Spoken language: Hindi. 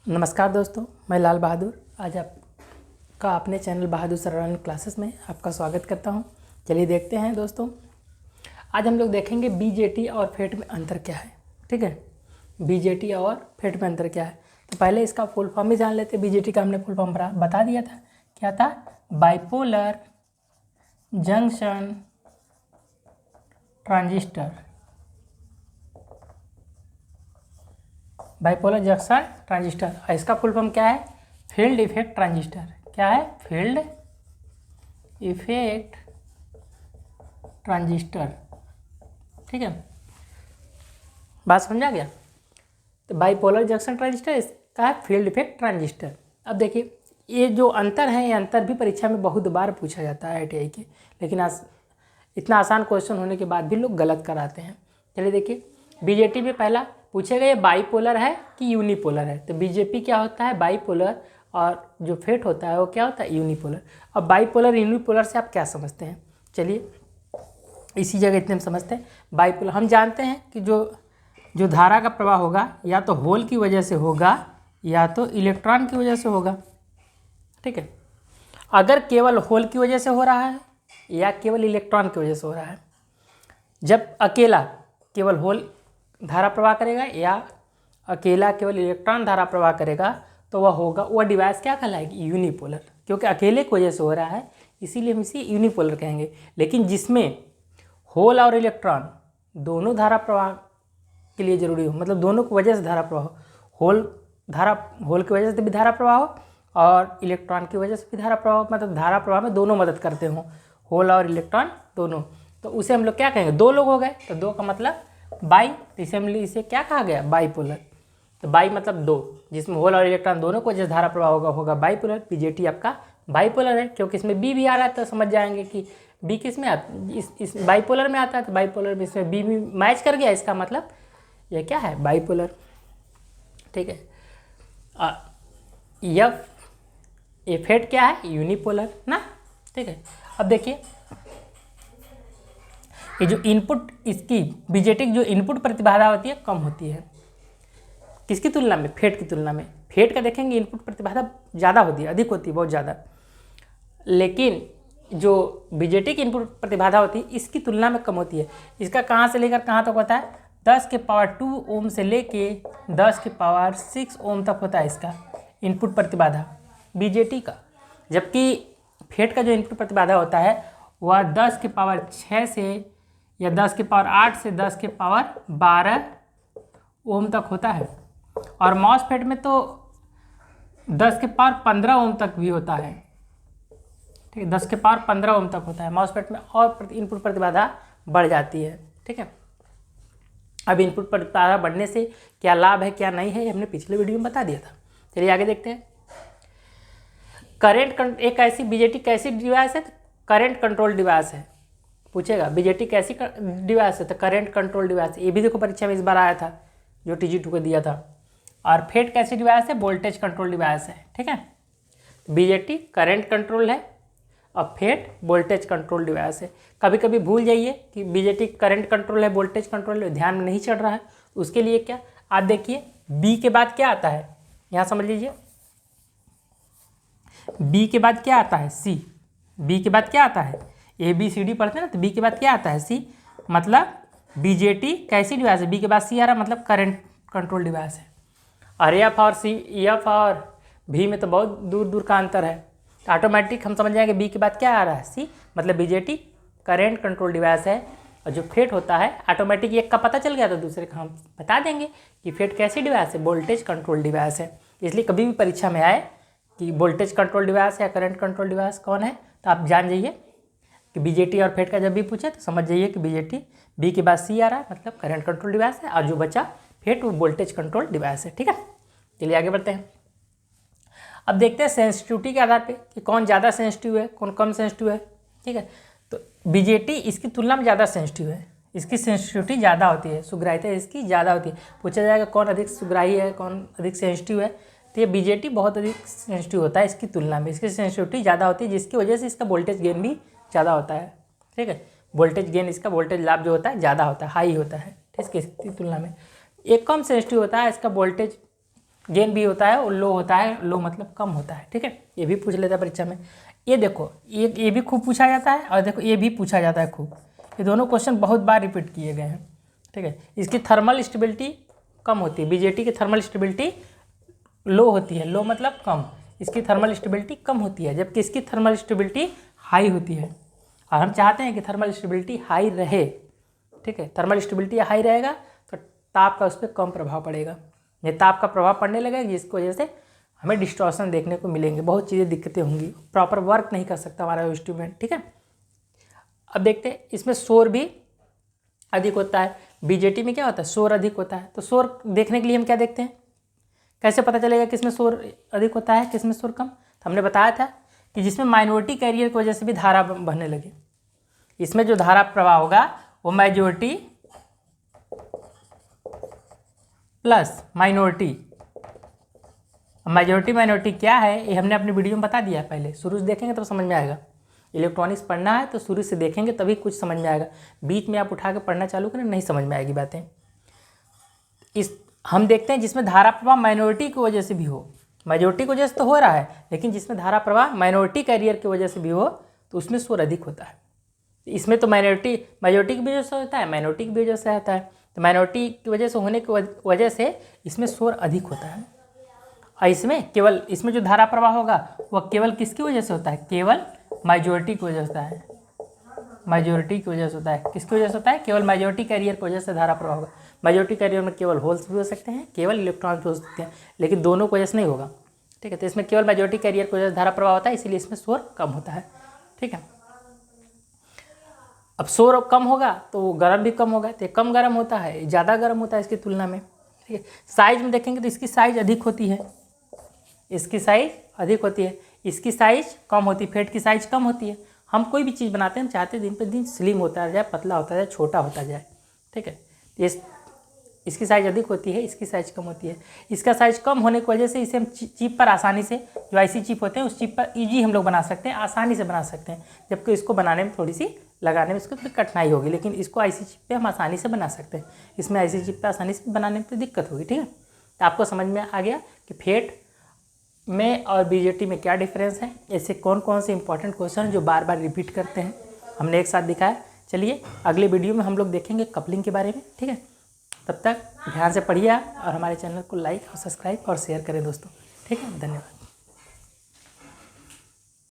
नमस्कार दोस्तों, मैं लाल बहादुर आज आपका अपने चैनल बहादुर सर रनिंग क्लासेस में आपका स्वागत करता हूं। चलिए देखते हैं दोस्तों, आज हम लोग देखेंगे बीजेटी और फेट में अंतर क्या है। ठीक है, बीजेटी और फेट में अंतर क्या है। तो पहले इसका फुल फॉर्म ही जान लेते हैं। बीजेटी का हमने फुल फॉर्म बता दिया था, क्या था? Bipolar junction transistor. Bipolar junction transistor. और इसका फुल फॉर्म क्या है? Field effect transistor. क्या है? Field effect transistor. ठीक है, बात समझा गया। तो बाइपोलर जंक्शन ट्रांजिस्टर, इसका है फील्ड इफेक्ट ट्रांजिस्टर। अब देखिए, ये जो अंतर है, ये अंतर भी परीक्षा में बहुत बार पूछा जाता है ITI के, लेकिन इतना आसान क्वेश्चन होने के बाद भी लोग गलत कराते हैं। चलिए देखिए, बीजेटी में पहला पूछेगा ये बाईपोलर है कि यूनिपोलर है। तो बीजेपी क्या होता है? बाईपोलर। और जो फेट होता है वो क्या होता है? यूनिपोलर। अब बाईपोलर यूनिपोलर से आप क्या समझते हैं? चलिए इसी जगह इतने हम समझते हैं। बाईपोलर हम जानते हैं कि जो धारा का प्रवाह होगा या तो होल की वजह से होगा या तो इलेक्ट्रॉन की वजह से होगा। ठीक है, अगर केवल होल की वजह से हो रहा है या केवल इलेक्ट्रॉन की वजह से हो रहा है, जब अकेला केवल होल धारा प्रवाह करेगा या अकेला केवल इलेक्ट्रॉन धारा प्रवाह करेगा, तो वह डिवाइस क्या कहलाएगी? यूनिपोलर। क्योंकि अकेले की वजह से हो रहा है, इसीलिए हम इसे यूनिपोलर कहेंगे। लेकिन जिसमें होल और इलेक्ट्रॉन दोनों धारा प्रवाह के लिए जरूरी हो, मतलब दोनों की वजह से धारा प्रवाह हो, होल की वजह से भी धारा प्रवाह हो और इलेक्ट्रॉन की वजह से भी धारा प्रवाह हो, मतलब धारा प्रवाह में दोनों मदद करते हों, होल और इलेक्ट्रॉन दोनों, तो उसे हम लोग क्या कहेंगे? दो लोग हो गए, तो दो का मतलब बाई। तो इसे क्या कहा गया? बाईपोलर। तो बाई मतलब दो, जिसमें होल और इलेक्ट्रॉन दोनों को जिस धारा प्रवाह होगा बाईपोलर। बीजेटी आपका बाईपोलर है, क्योंकि इसमें बी भी आ रहा है, तो समझ जाएंगे कि बी किस में इस बाईपोलर में आता है। तो बाईपोलर में इसमें बी भी मैच कर गया, इसका मतलब ये क्या है? बाईपोलर। ठीक है, ये फेट क्या है? यूनिपोलर ना। ठीक है, अब देखिए, ये जो इनपुट इसकी बीजेटी की जो इनपुट प्रतिबाधा होती है कम होती है। किसकी तुलना में? फेट की तुलना में। फेट का देखेंगे इनपुट प्रतिबाधा ज़्यादा होती है, अधिक होती है, बहुत ज़्यादा। लेकिन जो बीजेटी की इनपुट प्रतिबाधा होती है इसकी तुलना में कम होती है। इसका कहाँ से लेकर कहाँ तक होता है? 10 के पावर 2 ओम से लेके 10 के पावर 6 ओम तक होता है इसका इनपुट प्रतिबाधा बीजेटी का। जबकि फेट का जो इनपुट प्रतिबाधा होता है वह 10 के पावर 6 से या 10 के पावर 8 से 10 के पावर 12 ओम तक होता है। और मॉसफेट में तो 10 के पावर 15 ओम तक भी होता है। ठीक है, 10 के पावर 15 ओम तक होता है मॉसफेट में, और इनपुट प्रतिबाधा बढ़ जाती है। ठीक है, अब इनपुट प्रतिबाधा बढ़ने से क्या लाभ है क्या नहीं है, हमने पिछले वीडियो में बता दिया था। चलिए आगे देखते हैं। करेंट एक ऐसी बीजेटी कैसी डिवाइस है? करेंट कंट्रोल डिवाइस है। पूछेगा बीजेटी कैसी डिवाइस है? तो करेंट कंट्रोल डिवाइस। ये भी देखो परीक्षा में इस बार आया था, जो TG2 को दिया था। और फेट कैसी डिवाइस है? वोल्टेज कंट्रोल डिवाइस है। ठीक है, बीजेटी करेंट कंट्रोल है और फेट वोल्टेज कंट्रोल डिवाइस है। कभी कभी भूल जाइए कि बीजेटी करंट कंट्रोल है, वोल्टेज कंट्रोल है, ध्यान में नहीं चढ़ रहा है, उसके लिए क्या आप देखिए, बी के बाद क्या आता है? यहाँ समझ लीजिए, बी के बाद क्या आता है? सी। बी के बाद क्या आता है? ABCD पढ़ते हैं ना, तो बी के बाद क्या आता है? सी। मतलब बीजेटी कैसी डिवाइस है? बी के बाद सी आ रहा, मतलब करंट कंट्रोल डिवाइस है। और एफ और भी में तो बहुत दूर दूर का अंतर है, तो ऑटोमेटिक हम समझ जाएंगे बी के बाद क्या आ रहा है? सी। मतलब बीजेटी करेंट कंट्रोल डिवाइस है। और जो फेट होता है ऑटोमेटिक, एक का पता चल गया तो दूसरे का हम बता देंगे कि फेट कैसी डिवाइस है? वोल्टेज कंट्रोल डिवाइस है। इसलिए कभी भी परीक्षा में आए कि वोल्टेज कंट्रोल डिवाइस या करंट कंट्रोल डिवाइस कौन है, तो आप जान जाइए कि बीजेटी और फेट का जब भी पूछे तो समझ जाइए कि बीजेटी बी के बाद सी आ रहा है, मतलब करंट कंट्रोल डिवाइस है, और जो बचा फेट वो वोल्टेज कंट्रोल डिवाइस है। ठीक है, चलिए आगे बढ़ते हैं। अब देखते हैं सेंसिटिविटी के आधार पे कि कौन ज़्यादा सेंसिटिव है, कौन कम सेंसिटिव है। ठीक है, तो बीजेटी इसकी तुलना में ज़्यादा सेंसिटिव है, इसकी सेंसिटिविटी ज़्यादा होती है, सुग्राह्यता इसकी ज़्यादा होती है। पूछा जाएगा कौन अधिक सुग्राही है, कौन अधिक सेंसिटिव है, तो ये बीजेटी बहुत अधिक सेंसिटिव होता है इसकी तुलना में, इसकी सेंसिटिविटी ज़्यादा होती है, जिसकी वजह से इसका वोल्टेज गेन भी ज़्यादा होता है। ठीक है, वोल्टेज गेन, इसका वोल्टेज लाभ जो होता है ज़्यादा होता है, हाई होता है इसकी तुलना में। एक कम सेंसिटिव होता है, इसका वोल्टेज गेन भी होता है और लो होता है, लो मतलब कम होता है, ठीक है। ये भी पूछ लेता है परीक्षा में। ये देखो ये भी खूब पूछा जाता है, और देखो ये भी पूछा जाता है खूब। ये दोनों क्वेश्चन बहुत बार रिपीट किए गए हैं, ठीक है। इसकी थर्मल स्टेबिलिटी कम होती है, बीजेटी की थर्मल स्टेबिलिटी लो होती है, लो मतलब कम, इसकी थर्मल स्टेबिलिटी कम होती है, जबकि इसकी थर्मल स्टेबिलिटी हाई होती है। और हम चाहते हैं कि थर्मल स्टेबिलिटी हाई रहे, ठीक है। थर्मल स्टेबिलिटी हाई रहेगा तो ताप का उस पर कम प्रभाव पड़ेगा। ये ताप का प्रभाव पड़ने लगेगा जिसकी वजह से हमें डिस्टॉर्शन देखने को मिलेंगे, बहुत चीज़ें दिक्कतें होंगी, प्रॉपर वर्क नहीं कर सकता हमारा इंस्ट्रूमेंट, ठीक है। अब देखते हैं इसमें शोर भी अधिक होता है, बीजेटी में क्या होता है, शोर अधिक होता है। तो शोर देखने के लिए हम क्या देखते हैं, कैसे पता चलेगा किसमें शोर अधिक होता है किसमें शोर कम। तो हमने बताया था कि जिसमें माइनॉरिटी कैरियर की वजह से भी धारा बहने लगे, इसमें जो धारा प्रवाह होगा वो majority plus minority. Majority minority क्या है ये हमने अपनी वीडियो में बता दिया है, पहले शुरू से देखेंगे तब समझ में आएगा। इलेक्ट्रॉनिक्स पढ़ना है तो शुरू से देखेंगे तभी कुछ समझ में आएगा, बीच में आप उठा के पढ़ना चालू करें नहीं समझ में आएगी बातें। इस हम देखते हैं जिसमें धारा प्रवाह माइनॉरिटी की वजह से भी हो, मेजॉरिटी की वजह से तो हो रहा है, लेकिन जिसमें धारा प्रवाह माइनॉरिटी कैरियर की वजह से भी हो तो उसमें शोर अधिक होता है। इसमें तो मेजॉरिटी की वजह से होता है, माइनॉरिटी की वजह से होता है। तो माइनॉरिटी की वजह से होने की वजह से इसमें शोर अधिक होता है। और इसमें जो धारा प्रवाह होगा वह केवल किसकी वजह से होता है, केवल मेजॉरिटी की वजह से होता है, मेजॉरिटी की वजह से होता है। किसकी वजह से होता है, केवल मेजॉरिटी कैरियर की वजह से धारा प्रवाह होगा। मेजॉरिटी कैरियर में केवल होल्स भी हो सकते हैं, केवल इलेक्ट्रॉन्स भी हो सकते हैं, लेकिन दोनों की वजह से नहीं होगा, ठीक है। तो इसमें केवल मेजॉरिटी कैरियर की वजह से धारा प्रवाह होता है, इसीलिए इसमें शोर कम होता है, ठीक है। अब शोर कम होगा तो गर्म भी कम होगा, तो कम गर्म होता है, ज़्यादा गर्म होता है इसकी तुलना में, ठीक है। साइज में देखेंगे तो इसकी साइज अधिक होती है, इसकी साइज अधिक होती है, इसकी साइज कम होती है, फेट की साइज कम होती है। हम कोई भी चीज़ बनाते हैं हम चाहते हैं दिन पर दिन स्लिम होता जाए, पतला होता जाए, छोटा होता जाए, ठीक है। इसकी साइज अधिक होती है, इसकी साइज कम होती है। इसका साइज कम होने की वजह से इसे हम चिप पर आसानी से, जो आईसी चिप होते हैं उस चिप पर ईजी हम लोग बना सकते हैं, आसानी से बना सकते हैं, जबकि इसको बनाने में थोड़ी सी लगाने में इसको थोड़ी कठिनाई होगी, लेकिन इसको आईसी चिप पे हम आसानी से बना सकते हैं। इसमें आईसी चिप पे आसानी से बनाने में तो दिक्कत होगी, ठीक है। तो आपको समझ में आ गया कि फेट में और बीजेटी में क्या डिफरेंस है, ऐसे कौन कौन से इंपॉर्टेंट क्वेश्चन जो बार बार रिपीट करते हैं हमने एक साथ दिखाया। चलिए अगले वीडियो में हम लोग देखेंगे कपलिंग के बारे में, ठीक है। तब तक ध्यान से पढ़िए और हमारे चैनल को लाइक और सब्सक्राइब और शेयर करें दोस्तों, ठीक है। धन्यवाद।